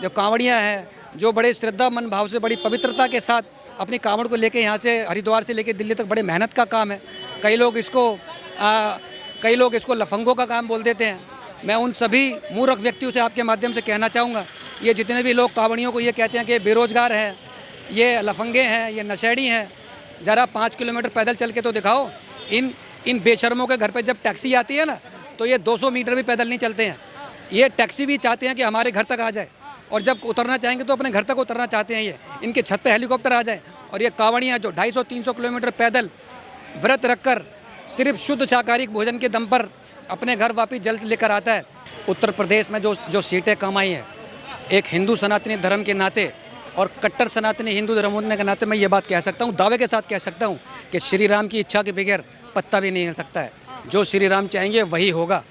जो कांवड़ियाँ हैं, जो बड़े श्रद्धा मन भाव से, बड़ी पवित्रता के साथ अपनी कांवड़ को लेके यहाँ से हरिद्वार से लेके दिल्ली तक बड़े मेहनत का काम है। कई लोग इसको लफंगों का काम बोल देते हैं। मैं उन सभी मूर्ख व्यक्तियों से आपके माध्यम से कहना चाहूँगा, ये जितने भी लोग कांवड़ियों को ये कहते हैं कि बेरोजगार हैं, ये लफंगे हैं, ये नशेड़ी हैं, ज़रा 5 किलोमीटर पैदल चल के तो दिखाओ। इन बेशर्मों के घर पे जब टैक्सी आती है ना, तो ये 200 मीटर भी पैदल नहीं चलते हैं। ये टैक्सी भी चाहते हैं कि हमारे घर तक आ जाए, और जब उतरना चाहेंगे तो अपने घर तक उतरना चाहते हैं। ये इनके छत पे हेलीकॉप्टर आ जाए। और ये कांवड़ियाँ जो 250-300 किलोमीटर पैदल व्रत रखकर सिर्फ शुद्ध शाकाहारी भोजन के दम पर अपने घर वापस जल्द लेकर आता है। उत्तर प्रदेश में जो सीटें कम आई हैं, एक हिंदू सनातनी धर्म के नाते और कट्टर सनातनी हिंदू धर्म होने के नाते मैं ये बात कह सकता हूँ, दावे के साथ कह सकता हूँ कि श्री राम की इच्छा के बगैर पत्ता भी नहीं हिल सकता है। जो श्री राम चाहेंगे वही होगा।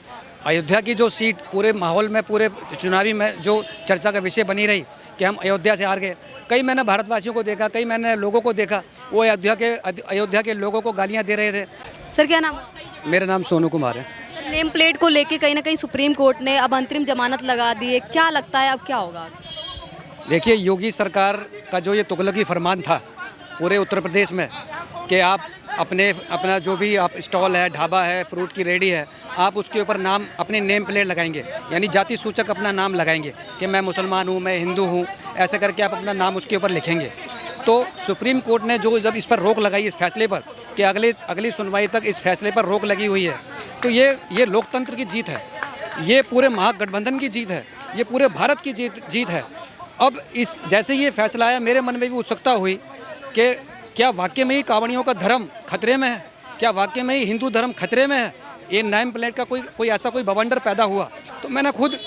अयोध्या की जो सीट पूरे माहौल में, पूरे चुनावी में जो चर्चा का विषय बनी रही कि हम अयोध्या से हार गए, कई मैंने भारतवासियों को देखा, कई मैंने लोगों को देखा, वो अयोध्या के लोगों को गालियाँ दे रहे थे। सर क्या नाम? मेरा नाम सोनू कुमार है। नेम प्लेट को लेके कहीं ना कहीं सुप्रीम कोर्ट ने अब अंतरिम जमानत लगा दी है, क्या लगता है अब क्या होगा? देखिए, योगी सरकार का जो ये तुगलकी फरमान था पूरे उत्तर प्रदेश में कि आप अपना जो भी आप स्टॉल है, ढाबा है, फ्रूट की रेडी है, आप उसके ऊपर नाम अपनी नेम प्लेट लगाएंगे, यानी जाति सूचक अपना नाम लगाएंगे कि मैं मुसलमान हूँ, मैं हिंदू हूँ, ऐसा करके आप अपना नाम उसके ऊपर लिखेंगे। तो सुप्रीम कोर्ट ने जो जब इस पर रोक लगाई, इस फैसले पर कि अगली सुनवाई तक इस फैसले पर रोक लगी हुई है, तो ये लोकतंत्र की जीत है, ये पूरे महागठबंधन की जीत है, ये पूरे भारत की जीत है। अब जैसे ये फैसला आया, मेरे मन में भी उत्सुकता हुई कि क्या वाकई में ही कांवड़ियों का धर्म खतरे में है, क्या वाकई में ही हिंदू धर्म खतरे में है। ये नेम प्लेट का कोई ऐसा कोई बवंडर पैदा हुआ, तो मैंने खुद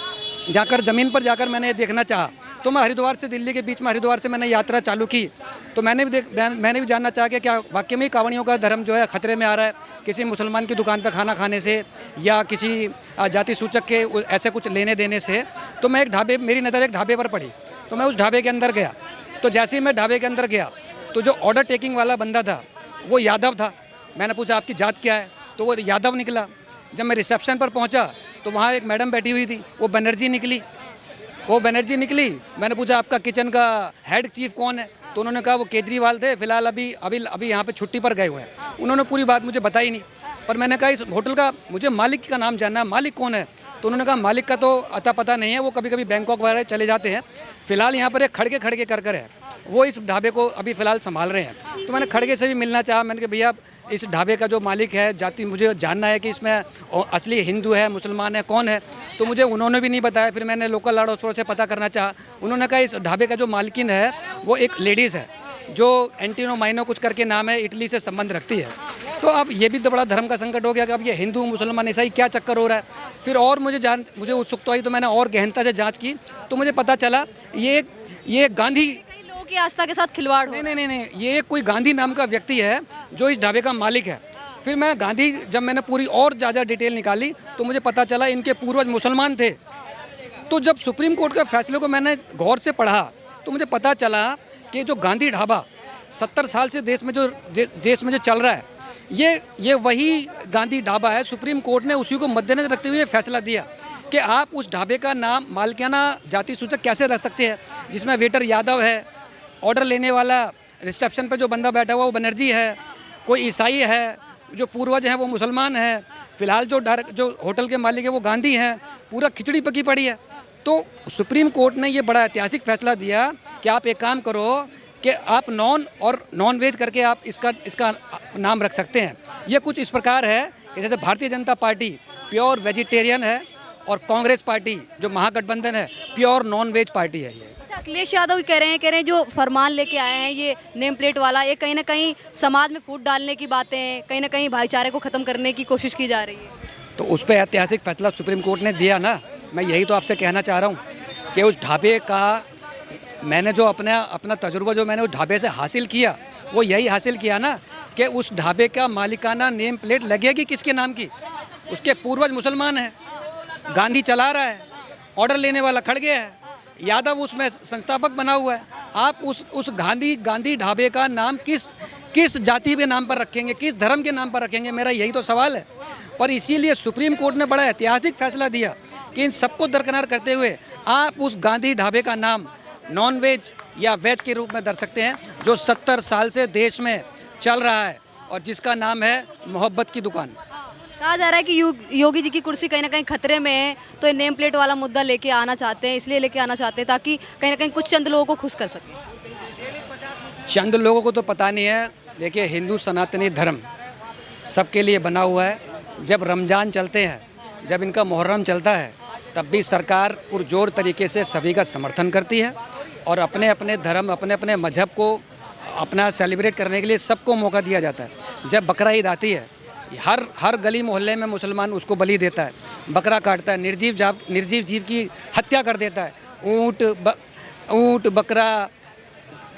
जाकर ज़मीन पर जाकर मैंने ये देखना चाहा। तो मैं हरिद्वार से दिल्ली के बीच में, हरिद्वार से मैंने यात्रा चालू की, तो मैंने भी जानना चाहा कि क्या वाकई में कांवड़ियों का धर्म जो है खतरे में आ रहा है, किसी मुसलमान की दुकान पर खाना खाने से या किसी जाति सूचक के ऐसे कुछ लेने देने से। तो मैं मेरी नज़र एक ढाबे पर पड़ी, तो मैं उस ढाबे के अंदर गया। तो जैसे ही मैं ढाबे के अंदर गया, तो जो ऑर्डर टेकिंग वाला बंदा था वो यादव था। मैंने पूछा आपकी जात क्या है, तो वो यादव निकला। जब मैं रिसेप्शन पर पहुंचा तो वहाँ एक मैडम बैठी हुई थी, वो बनर्जी निकली। मैंने पूछा आपका किचन का हेड चीफ कौन है, तो उन्होंने कहा वो केजरीवाल थे, फिलहाल अभी यहाँ पे छुट्टी पर गए हुए हैं। उन्होंने पूरी बात मुझे बताई नहीं, पर मैंने कहा इस होटल का मुझे मालिक का नाम जानना है, मालिक कौन है। तो उन्होंने कहा मालिक का तो अता पता नहीं है, वो कभी कभी बैंकॉक वगैरह चले जाते हैं, फिलहाल यहाँ पर एक खड़गे कर है, वो इस ढाबे को अभी फ़िलहाल संभाल रहे हैं। तो मैंने खड़गे से भी मिलना चाहा। मैंने कहा भैया इस ढाबे का जो मालिक है, जाति मुझे जानना है कि इसमें असली हिंदू है, मुसलमान है, कौन है। तो मुझे उन्होंने भी नहीं बताया। फिर मैंने लोकल अड़ोस से पता करना चाहा। उन्होंने कहा इस ढाबे का जो मालकिन है वो एक लेडीज़ है, जो एंटीनो माइनो कुछ करके नाम है, इटली से संबंध रखती है। तो अब ये भी तो बड़ा धर्म का संकट हो गया कि अब ये हिंदू मुसलमान ईसाई क्या चक्कर हो रहा है। फिर और मुझे उत्सुकता हुई, तो मैंने और गहनता से जांच की, तो मुझे पता चला ये गांधी लोगों की आस्था के साथ खिलवाड़ हो। नहीं, ये कोई गांधी नाम का व्यक्ति है जो इस ढाबे का मालिक है। फिर जब मैंने पूरी और ज़्यादा डिटेल निकाली, तो मुझे पता चला इनके पूर्वज मुसलमान थे। तो जब सुप्रीम कोर्ट के फैसले को मैंने गौर से पढ़ा, तो मुझे पता चला कि जो गांधी ढाबा 70 साल से देश में जो चल रहा है, ये वही गांधी ढाबा है। सुप्रीम कोर्ट ने उसी को मद्देनजर रखते हुए फैसला दिया कि आप उस ढाबे का नाम मालिकाना जाति सूचक कैसे रख सकते हैं, जिसमें वेटर यादव है, ऑर्डर लेने वाला रिसेप्शन पे जो बंदा बैठा हुआ वो बनर्जी है, कोई ईसाई है, जो पूर्वज हैं वो मुसलमान है, फिलहाल जो होटल के मालिक है वो गांधी हैं, पूरा खिचड़ी पकी पड़ी है। तो सुप्रीम कोर्ट ने ये बड़ा ऐतिहासिक फैसला दिया कि आप एक काम करो कि आप नॉन वेज करके आप इसका नाम रख सकते हैं। ये कुछ इस प्रकार है कि जैसे Bharatiya Janata party pure vegetarian है और कांग्रेस पार्टी जो महागठबंधन है प्योर नॉन वेज पार्टी है। ये अखिलेश यादव कह रहे हैं जो फरमान लेके आए हैं ये नेम प्लेट वाला, ये कहीं ना कहीं समाज में फूट डालने की बातें, कहीं ना कहीं भाईचारे को ख़त्म करने की कोशिश की जा रही है। तो उस पर ऐतिहासिक फैसला सुप्रीम कोर्ट ने दिया ना। मैं यही तो आपसे कहना चाह रहा हूँ कि उस ढाबे का मैंने जो अपना तजुर्बा जो मैंने उस ढाबे से हासिल किया, वो यही हासिल किया ना कि उस ढाबे का मालिकाना नेम प्लेट लगेगी किसके नाम की। उसके पूर्वज मुसलमान हैं, गांधी चला रहा है, ऑर्डर लेने वाला खड़गे है, यादव उसमें संस्थापक बना हुआ है। आप उस गांधी ढाबे का नाम किस जाति के नाम पर रखेंगे, किस धर्म के नाम पर रखेंगे, मेरा यही तो सवाल है। पर इसीलिए सुप्रीम कोर्ट ने बड़ा ऐतिहासिक फैसला दिया कि इन सबको दरकिनार करते हुए आप उस गांधी ढाबे का नाम नॉन वेज या वेज के रूप में दर सकते हैं, जो 70 साल से देश में चल रहा है और जिसका नाम है मोहब्बत की दुकान। कहा जा रहा है कि योगी जी की कुर्सी कहीं ना कहीं खतरे में है, तो ये नेम प्लेट वाला मुद्दा लेके आना चाहते हैं, इसलिए लेके आना चाहते हैं ताकि कहीं ना कहीं कुछ चंद लोगों को खुश कर सकें। चंद लोगों को तो पता नहीं है। देखिए, हिंदू सनातनी धर्म सबके लिए बना हुआ है। जब रमज़ान चलते हैं, जब इनका मुहर्रम चलता है, तब भी सरकार पुरजोर तरीके से सभी का समर्थन करती है और अपने अपने धर्म, अपने अपने मजहब को अपना सेलिब्रेट करने के लिए सबको मौका दिया जाता है। जब बकरा ईद आती है, हर गली मोहल्ले में मुसलमान उसको बलि देता है, बकरा काटता है, निर्जीव जीव की हत्या कर देता है। ऊँट बकरा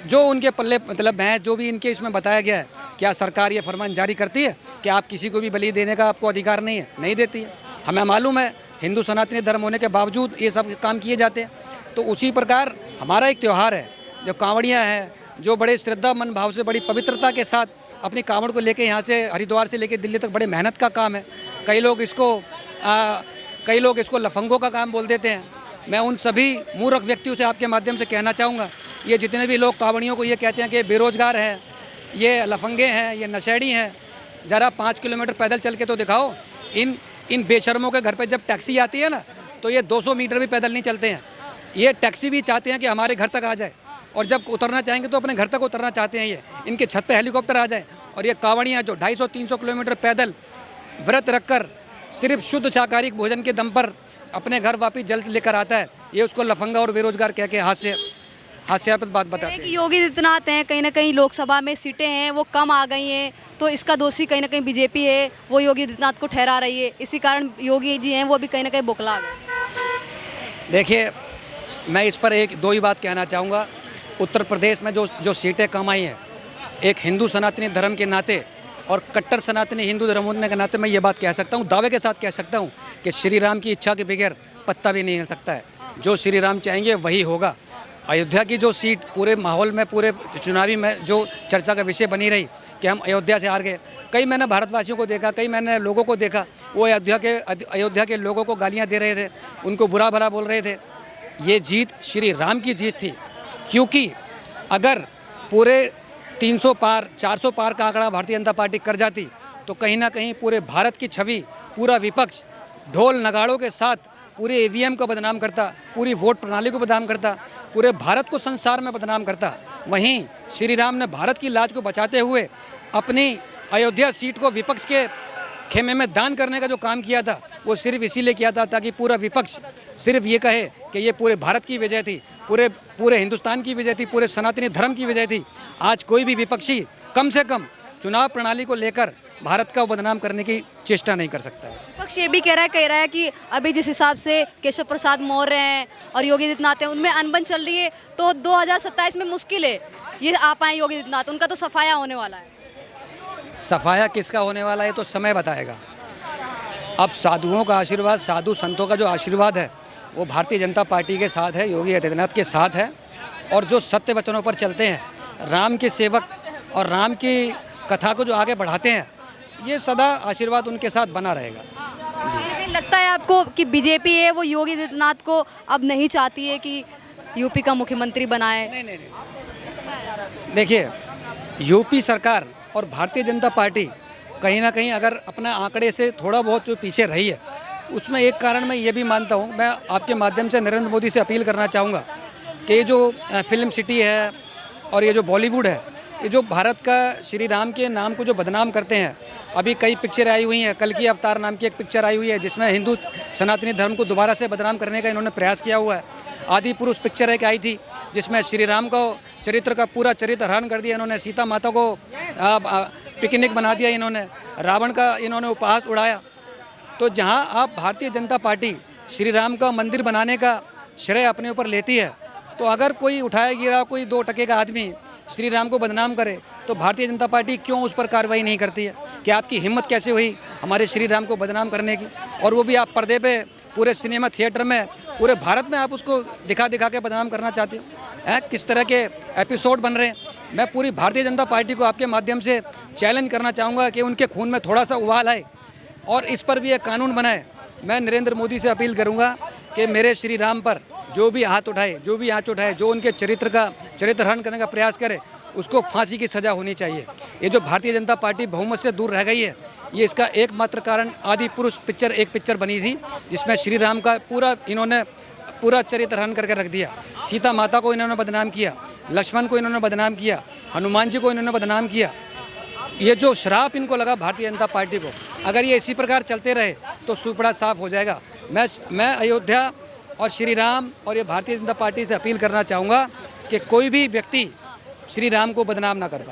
जो उनके पल्ले मतलब भैंस, जो भी इनके इसमें बताया गया है, क्या सरकार ये फरमान जारी करती है कि आप किसी को भी बलि देने का आपको अधिकार नहीं है? नहीं देती है। हमें मालूम है हिंदू सनातनी धर्म होने के बावजूद ये सब काम किए जाते हैं। तो उसी प्रकार हमारा एक त्यौहार है, जो कांवड़ियाँ हैं, जो बड़े श्रद्धा मन भाव से, बड़ी पवित्रता के साथ अपनी कांवड़ को लेके यहाँ से हरिद्वार से लेके दिल्ली तक बड़े मेहनत का काम है। कई लोग इसको लफंगों का काम बोल देते हैं। मैं उन सभी मूर्ख व्यक्तियों से आपके माध्यम से कहना चाहूँगा, ये जितने भी लोग कांवड़ियों को ये कहते हैं कि बेरोजगार हैं, ये लफंगे हैं, ये नशेड़ी हैं, ज़रा 5 किलोमीटर पैदल चल के तो दिखाओ। इन बेशर्मों के घर पे जब टैक्सी आती है ना, तो ये 200 मीटर भी पैदल नहीं चलते हैं। ये टैक्सी भी चाहते हैं कि हमारे घर तक आ जाए, और जब उतरना चाहेंगे तो अपने घर तक उतरना चाहते हैं। ये इनके छत पे हेलीकॉप्टर आ जाए। और ये कांवड़ियाँ जो 250-300 किलोमीटर पैदल व्रत रखकर सिर्फ शुद्ध शाकाहारी भोजन के दम पर अपने घर वापस जल्द लेकर आता है, ये उसको लफंगा और बेरोजगार कह के हास्यास्पद बात बताते हैं। योगी आदित्यनाथ हैं, कहीं ना कहीं लोकसभा में सीटें हैं वो कम आ गई हैं, तो इसका दोषी कहीं ना कहीं बीजेपी है, वो योगी आदित्यनाथ को ठहरा रही है। इसी कारण योगी जी हैं वो भी कहीं ना कहीं बौखला गए। देखिए, मैं इस पर एक दो ही बात कहना चाहूँगा। उत्तर प्रदेश में जो सीटें कम आई हैं, एक हिंदू सनातनी धर्म के नाते और कट्टर सनातनी हिंदू धर्म होने के नाते मैं ये बात कह सकता हूँ, दावे के साथ कह सकता हूँ कि श्री राम की इच्छा के बगैर पत्ता भी नहीं हिल सकता है। जो श्री राम चाहेंगे वही होगा। अयोध्या की जो सीट पूरे माहौल में, पूरे चुनावी में जो चर्चा का विषय बनी रही कि हम अयोध्या से हार गए, कई मैंने भारतवासियों को देखा, कई मैंने लोगों को देखा, वो अयोध्या के लोगों को गालियाँ दे रहे थे, उनको बुरा भला बोल रहे थे। ये जीत श्री राम की जीत थी, क्योंकि अगर पूरे 300 पार 400 पार का आंकड़ा भारतीय जनता पार्टी कर जाती, तो कहीं ना कहीं पूरे भारत की छवि, पूरा विपक्ष ढोल नगाड़ों के साथ पूरे ईवीएम को बदनाम करता, पूरी वोट प्रणाली को बदनाम करता, पूरे भारत को संसार में बदनाम करता। वहीं श्री राम ने भारत की लाज को बचाते हुए अपनी अयोध्या सीट को विपक्ष के खेमे में दान करने का जो काम किया था, वो सिर्फ इसीलिए किया था ताकि पूरा विपक्ष सिर्फ ये कहे कि ये पूरे भारत की विजय थी, पूरे हिंदुस्तान की विजय थी, पूरे सनातनी धर्म की विजय थी। आज कोई भी विपक्षी कम से कम चुनाव प्रणाली को लेकर भारत का बदनाम करने की चेष्टा नहीं कर सकता है। विपक्ष ये भी कह रहा है कि अभी जिस हिसाब से केशव प्रसाद मौर्य हैं और योगी आदित्यनाथ हैं, उनमें अनबन चल रही है, तो 2027 में मुश्किल है ये आ पाए योगी आदित्यनाथ। उनका तो सफाया होने वाला है। सफाया किसका होने वाला है तो समय बताएगा। अब साधुओं का आशीर्वाद, साधु संतों का जो आशीर्वाद है, वो भारतीय जनता पार्टी के साथ है, योगी आदित्यनाथ के साथ है। और जो सत्य वचनों पर चलते हैं, राम के सेवक और राम की कथा को जो आगे बढ़ाते हैं, ये सदा आशीर्वाद उनके साथ बना रहेगा। कहीं लगता है आपको कि बीजेपी है वो योगी आदित्यनाथ को अब नहीं चाहती है कि यूपी का मुख्यमंत्री बनाए? नहीं। देखिए, यूपी सरकार और भारतीय जनता पार्टी कहीं ना कहीं अगर अपना आंकड़े से थोड़ा बहुत जो पीछे रही है, उसमें एक कारण मैं ये भी मानता हूँ। मैं आपके माध्यम से नरेंद्र मोदी से अपील करना चाहूँगा कि ये जो फिल्म सिटी है और ये जो बॉलीवुड है, ये जो भारत का श्री राम के नाम को जो बदनाम करते हैं, अभी कई पिक्चर आई हुई हैं। कल की अवतार नाम की एक पिक्चर आई हुई है, जिसमें हिंदू सनातनी धर्म को दोबारा से बदनाम करने का इन्होंने प्रयास किया हुआ है। आदि पुरुष पिक्चर एक आई थी, जिसमें श्री राम को चरित्र का पूरा चरित्र हरण कर दिया इन्होंने, सीता माता को पिकनिक बना दिया इन्होंने, रावण का इन्होंने उपहास उड़ाया। तो जहां आप भारतीय जनता पार्टी श्री राम का मंदिर बनाने का श्रेय अपने ऊपर लेती है, तो अगर कोई उठाया गिरा कोई 2 टके का आदमी श्री राम को बदनाम करे, तो भारतीय जनता पार्टी क्यों उस पर कार्रवाई नहीं करती है? कि आपकी हिम्मत कैसे हुई हमारे श्री राम को बदनाम करने की? और वो भी आप पर्दे पे, पूरे सिनेमा थिएटर में, पूरे भारत में आप उसको दिखा के बदनाम करना चाहते हो। किस तरह के एपिसोड बन रहे हैं? मैं पूरी भारतीय जनता पार्टी को आपके माध्यम से चैलेंज करना चाहूँगा कि उनके खून में थोड़ा सा उबाल आए और इस पर भी एक कानून बनाए। मैं नरेंद्र मोदी से अपील करूँगा कि मेरे श्री राम पर जो भी हाथ उठाए, जो उनके चरित्र हनन करने का प्रयास करे, उसको फांसी की सज़ा होनी चाहिए। ये जो भारतीय जनता पार्टी बहुमत से दूर रह गई है, ये इसका एकमात्र कारण आदि पुरुष एक पिक्चर बनी थी, जिसमें श्री राम का इन्होंने पूरा चरित्र हनन करके रख दिया। सीता माता को इन्होंने बदनाम किया, लक्ष्मण को इन्होंने बदनाम किया, हनुमान जी को इन्होंने बदनाम किया। ये जो श्राप इनको लगा भारतीय जनता पार्टी को, अगर ये इसी प्रकार चलते रहे तो सुपड़ा साफ हो जाएगा। मैं अयोध्या और श्री राम और ये भारतीय जनता पार्टी से अपील करना चाहूँगा कि कोई भी व्यक्ति श्री राम को बदनाम ना कर पाए।